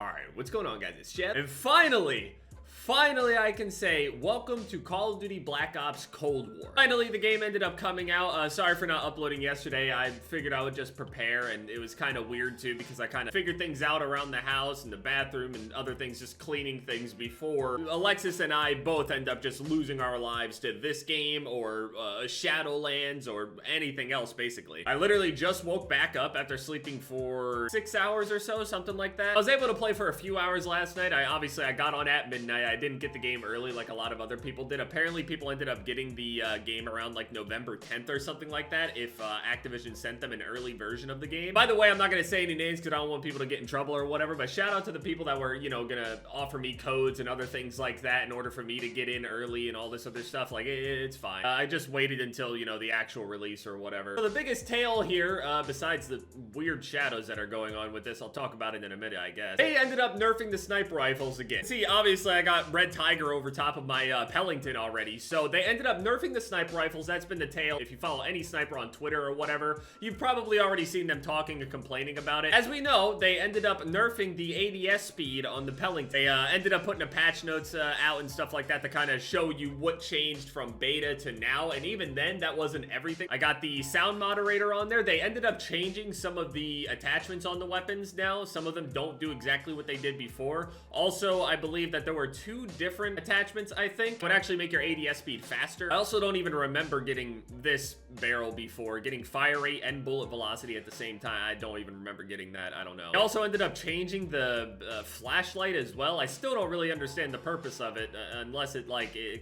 Alright, what's going on, guys? It's Jeff. And finally I can say welcome to Call of Duty Black Ops Cold War. Finally, the game ended up coming out. Sorry for not uploading yesterday. I figured I would just prepare, and it was kind of weird too because I kind of figured things out around the house and the bathroom and other things, just cleaning things before Alexis and I both end up just losing our lives to this game or Shadowlands or anything else, basically. I literally just woke back up after sleeping for 6 hours or so, something like that. I was able to play for a few hours last night. I got on at midnight. I didn't get the game early like a lot of other people did. Apparently people ended up getting the game around like November 10th or something like that if Activision sent them an early version of the game. By the way, I'm not gonna say any names because I don't want people to get in trouble or whatever, but shout out to the people that were, you know, gonna offer me codes and other things like that in order for me to get in early and all this other stuff. Like, it's fine. I just waited until, you know, the actual release or whatever. So the biggest tale here, besides the weird shadows that are going on with this, I'll talk about it in a minute, I guess. They ended up nerfing the sniper rifles again. See, obviously I got Red Tiger over top of my Pellington already, so they ended up nerfing the sniper rifles. That's been the tale. If you follow any sniper on Twitter or whatever, you've probably already seen them talking and complaining about it. As we know, they ended up nerfing the ADS speed on the Pellington. They ended up putting a patch notes out and stuff like that to kind of show you what changed from beta to now, and even then, that wasn't everything. I got the sound moderator on there. They ended up changing some of the attachments on the weapons now. Some of them don't do exactly what they did before. Also, I believe that there were two different attachments, I think, would actually make your ADS speed faster. I also don't even remember getting this barrel before, getting fire rate and bullet velocity at the same time. I don't even remember getting that. I don't know. They also ended up changing the flashlight as well. I still don't really understand the purpose of it unless it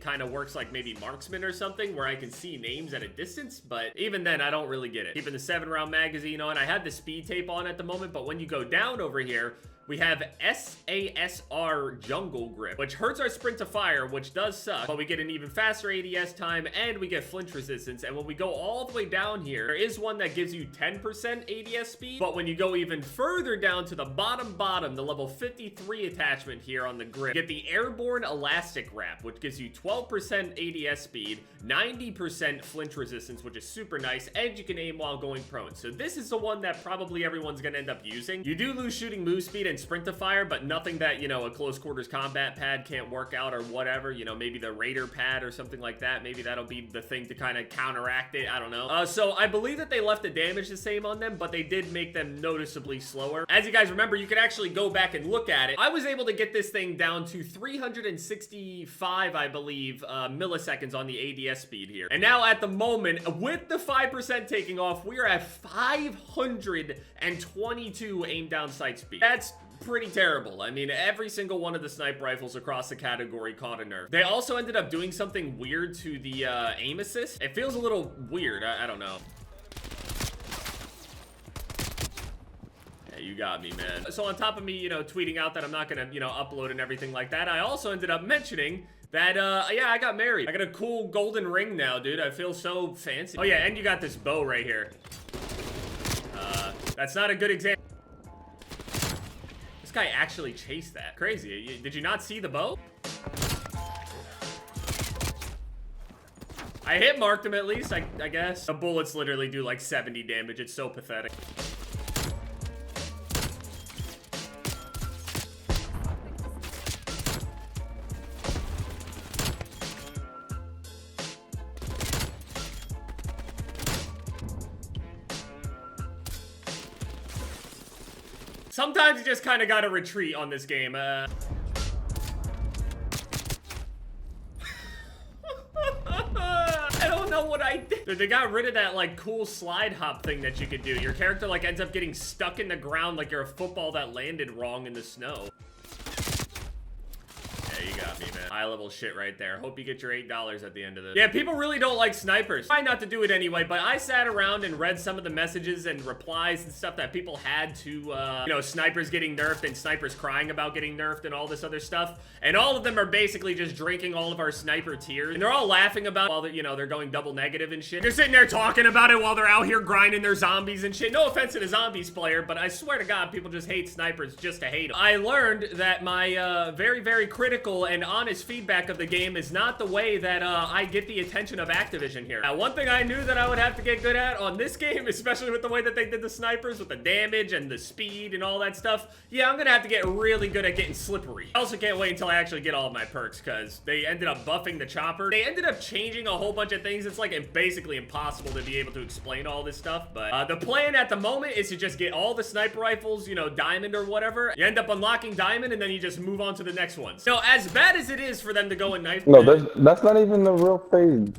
kind of works like maybe marksman or something where I can see names at a distance, but even then I don't really get it. Keeping the 7-round magazine on. I had the speed tape on at the moment, but when you go down over here, we have SASR Jungle Grip, which hurts our sprint to fire, which does suck, but we get an even faster ADS time, and we get flinch resistance. And when we go all the way down here, there is one that gives you 10% ADS speed, but when you go even further down to the bottom, the level 53 attachment here on the grip, you get the Airborne Elastic Wrap, which gives you 12% ADS speed, 90% flinch resistance, which is super nice, and you can aim while going prone. So this is the one that probably everyone's gonna end up using. You do lose shooting move speed and sprint to fire, but nothing that, you know, a close quarters combat pad can't work out or whatever. You know, maybe the Raider pad or something like that. Maybe that'll be the thing to kind of counteract it. I don't know. So I believe that they left the damage the same on them, but they did make them noticeably slower. As you guys remember, you can actually go back and look at it. I was able to get this thing down to 365, I believe, milliseconds on the ADS speed here. And now at the moment, with the 5% taking off, we are at 522 aim down sight speed. That's pretty terrible. I mean, every single one of the sniper rifles across the category caught a nerf. They also ended up doing something weird to the aim assist. It feels a little weird. I don't know. Yeah, you got me, man. So on top of me, you know, tweeting out that I'm not gonna, you know, upload and everything like that, I also ended up mentioning that, yeah, I got married. I got a cool golden ring now, dude. I feel so fancy. Oh yeah, and you got this bow right here. That's not a good example. This guy actually chased that. Crazy. Did you not see the bow? I hit marked him at least, I guess. The bullets literally do like 70 damage. It's so pathetic. Sometimes you just kind of gotta retreat on this game. I don't know what I did. They got rid of that, like, cool slide hop thing that you could do. Your character, like, ends up getting stuck in the ground like you're a football that landed wrong in the snow. Yeah, you got me, man. High level shit right there. Hope you get your $8 at the end of this. Yeah, people really don't like snipers. Try not to do it anyway, but I sat around and read some of the messages and replies and stuff that people had to, you know, snipers getting nerfed and snipers crying about getting nerfed and all this other stuff. And all of them are basically just drinking all of our sniper tears. And they're all laughing about while they're, you know, they're going double negative and shit. They're sitting there talking about it while they're out here grinding their zombies and shit. No offense to the zombies player, but I swear to God, people just hate snipers just to hate them. I learned that my very, very critical and honest feedback of the game is not the way that I get the attention of Activision here. Now, one thing I knew that I would have to get good at on this game, especially with the way that they did the snipers, with the damage and the speed and all that stuff, yeah, I'm gonna have to get really good at getting slippery. I also can't wait until I actually get all of my perks, because they ended up buffing the chopper. They ended up changing a whole bunch of things. It's like basically impossible to be able to explain all this stuff, but the plan at the moment is to just get all the sniper rifles, you know, diamond or whatever. You end up unlocking diamond, and then you just move on to the next one. So as bad as it is for them to go and knife, no, that's not even the real phase.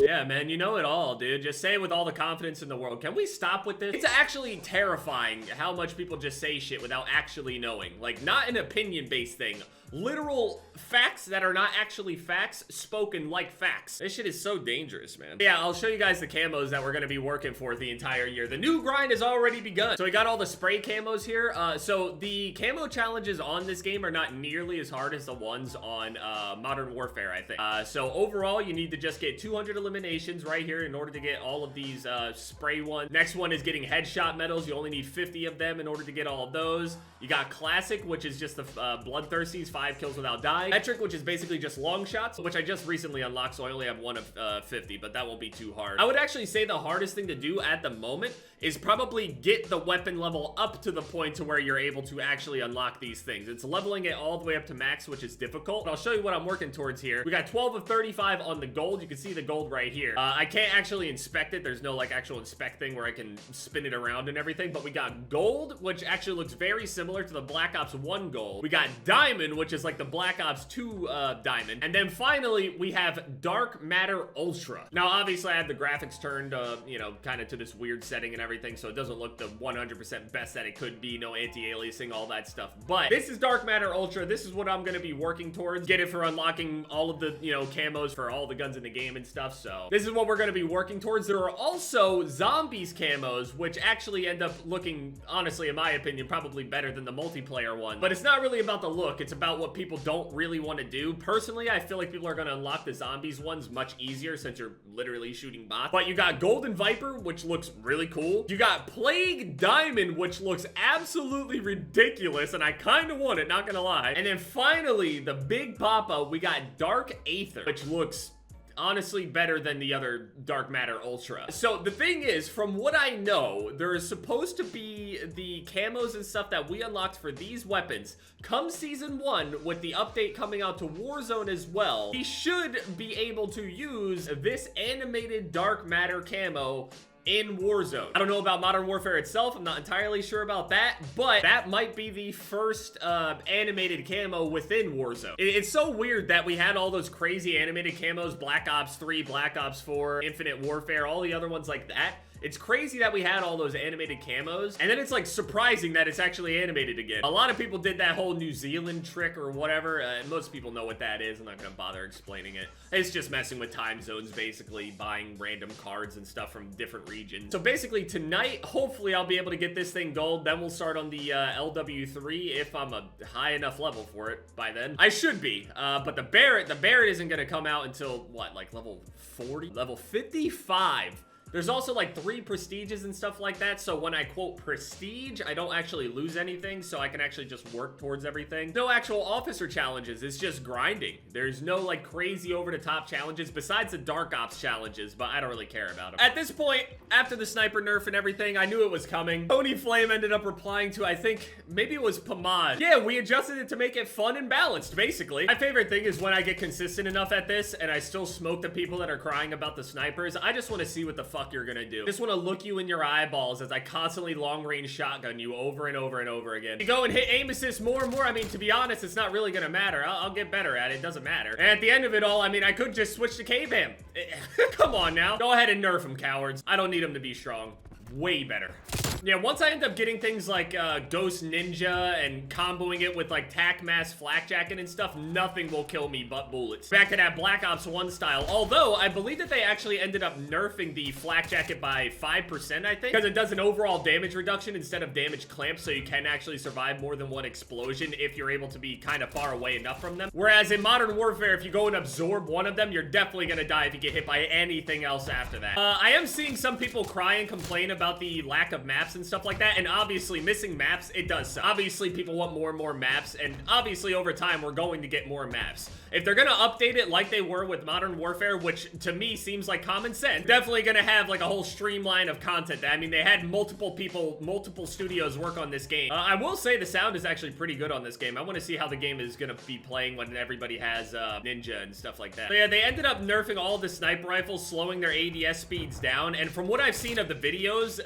Yeah, man, you know it all, dude. Just say it with all the confidence in the world. Can we stop with this? It's actually terrifying how much people just say shit without actually knowing. Like, not an opinion-based thing. Literal facts that are not actually facts spoken like facts. This shit is so dangerous, man. Yeah, I'll show you guys the camos that we're gonna be working for the entire year. The new grind has already begun. So we got all the spray camos here. So the camo challenges on this game are not nearly as hard as the ones on Modern Warfare, I think. So overall, you need to just get 200 eliminations right here in order to get all of these spray ones. Next one is getting headshot medals. You only need 50 of them in order to get all of those. You got Classic, which is just the Bloodthirsties, 5 kills without dying. Metric, which is basically just long shots, which I just recently unlocked, so I only have one of 50, but that won't be too hard. I would actually say the hardest thing to do at the moment is probably get the weapon level up to the point to where you're able to actually unlock these things. It's leveling it all the way up to max, which is difficult, but I'll show you what I'm working towards here. We got 12 of 35 on the gold. You can see the gold right here. I can't actually inspect it. There's no like actual inspect thing where I can spin it around and everything, but we got gold, which actually looks very similar to the Black Ops 1 gold. We got diamond, which is like the Black Ops 2 diamond. And then finally, we have Dark Matter Ultra. Now, obviously, I have the graphics turned, you know, kind of to this weird setting and everything, so it doesn't look the 100% best that it could be, no anti-aliasing, all that stuff. But this is Dark Matter Ultra. This is what I'm going to be working towards. Get it for unlocking all of the, you know, camos for all the guns in the game and stuff. So this is what we're going to be working towards. There are also zombies camos, which actually end up looking, honestly, in my opinion, probably better than the multiplayer one. But it's not really about the look. It's about what people don't really want to do. Personally, I feel like people are going to unlock the zombies ones much easier since you're literally shooting bots. But you got Golden Viper, which looks really cool. You got Plague Diamond, which looks absolutely ridiculous, and I kind of want it, not gonna lie. And then finally, the big papa, we got Dark Aether, which looks honestly better than the other Dark Matter Ultra. So the thing is, from what I know, there is supposed to be the camos and stuff that we unlocked for these weapons come season 1 with the update coming out to Warzone as well. We should be able to use this animated Dark Matter camo in Warzone. I don't know about Modern Warfare itself. I'm not entirely sure about that, but that might be the first animated camo within Warzone. It's so weird that we had all those crazy animated camos, Black Ops 3, Black Ops 4, Infinite Warfare, all the other ones like that. It's crazy that we had all those animated camos, and then it's like surprising that it's actually animated again. A lot of people did that whole New Zealand trick or whatever. Most people know what that is. I'm not gonna bother explaining it. It's just messing with time zones, basically buying random cards and stuff from different regions. So basically tonight, hopefully I'll be able to get this thing gold. Then we'll start on the LW3 if I'm a high enough level for it by then. I should be, but the Barrett isn't gonna come out until what, like level 40? Level 55. There's also like 3 prestiges and stuff like that, so when I quote prestige, I don't actually lose anything, so I can actually just work towards everything. No actual officer challenges, it's just grinding. There's no like crazy over-the-top challenges besides the Dark Ops challenges, but I don't really care about them. At this point, after the sniper nerf and everything, I knew it was coming. Tony Flame ended up replying to, I think, maybe it was Pomade. Yeah, we adjusted it to make it fun and balanced, basically. My favorite thing is when I get consistent enough at this, and I still smoke the people that are crying about the snipers. I just want to see what the fuck you're gonna do. Just want to look you in your eyeballs as I constantly long-range shotgun you over and over and over again. You go and hit aim assist more and more. I mean, to be honest, it's not really gonna matter. I'll get better at it. It doesn't matter. And at the end of it all, I mean, I could just switch to K-Bam. Come on now. Go ahead and nerf them, cowards. I don't need them to be strong. Way better. Yeah, once I end up getting things like Ghost Ninja and comboing it with like Tac Mass Flak Jacket and stuff, nothing will kill me but bullets. Back to that Black Ops 1 style. Although, I believe that they actually ended up nerfing the Flak Jacket by 5%, I think. Because it does an overall damage reduction instead of damage clamp, so you can actually survive more than one explosion if you're able to be kind of far away enough from them. Whereas in Modern Warfare, if you go and absorb one of them, you're definitely gonna die if you get hit by anything else after that. I am seeing some people cry and complain about the lack of maps and stuff like that. And obviously, missing maps, it does suck. Obviously, people want more and more maps, and obviously, over time, we're going to get more maps. If they're gonna update it like they were with Modern Warfare, which to me seems like common sense, definitely gonna have like a whole streamline of content. I mean, they had multiple people, multiple studios work on this game. I will say the sound is actually pretty good on this game. I want to see how the game is gonna be playing when everybody has Ninja and stuff like that. So yeah, they ended up nerfing all the sniper rifles, slowing their ADS speeds down, and from what I've seen of the videos,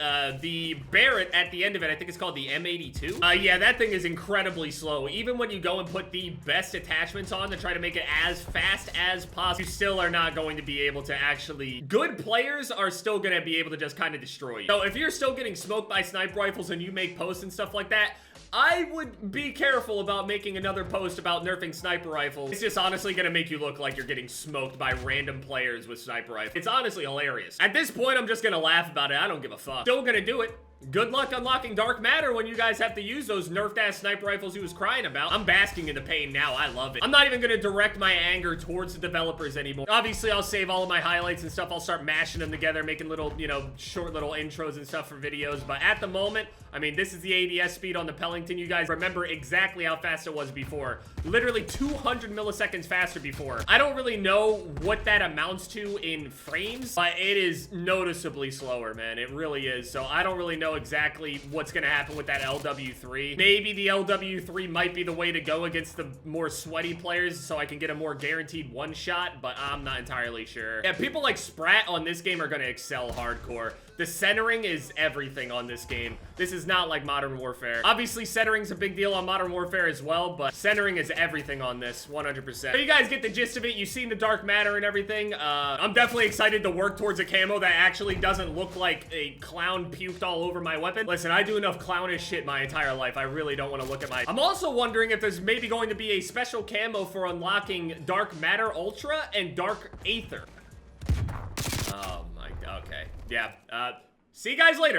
the Barrett at the end of it, I think it's called the M82. Yeah, that thing is incredibly slow. Even when you go and put the best attachments on to try to make it as fast as possible, you still are not going to be able to actually... Good players are still going to be able to just kind of destroy you. So if you're still getting smoked by sniper rifles and you make posts and stuff like that, I would be careful about making another post about nerfing sniper rifles. It's just honestly gonna make you look like you're getting smoked by random players with sniper rifles. It's honestly hilarious. At this point, I'm just gonna laugh about it. I don't give a fuck. Still gonna do it. Good luck unlocking Dark Matter when you guys have to use those nerfed-ass sniper rifles he was crying about. I'm basking in the pain now. I love it. I'm not even gonna direct my anger towards the developers anymore. Obviously, I'll save all of my highlights and stuff. I'll start mashing them together, making little, you know, short little intros and stuff for videos. But at the moment, I mean, this is the ADS speed on the Pellington. You guys remember exactly how fast it was before. Literally 200 milliseconds faster before. I don't really know what that amounts to in frames, but it is noticeably slower, man. It really is. So I don't really know exactly what's gonna happen with that LW3. Maybe the LW3 might be the way to go against the more sweaty players so I can get a more guaranteed one shot, but I'm not entirely sure. Yeah, people like Sprat on this game are gonna excel hardcore. The centering is everything on this game. This is not like Modern Warfare. Obviously, centering's a big deal on Modern Warfare as well, but centering is everything on this, 100%. So you guys get the gist of it. You've seen the Dark Matter and everything. I'm definitely excited to work towards a camo that actually doesn't look like a clown puked all over my weapon. Listen, I do enough clownish shit my entire life. I really don't want to look at my... I'm also wondering if there's maybe going to be a special camo for unlocking Dark Matter Ultra and Dark Aether. Oh my... Okay. Yeah. See you guys later.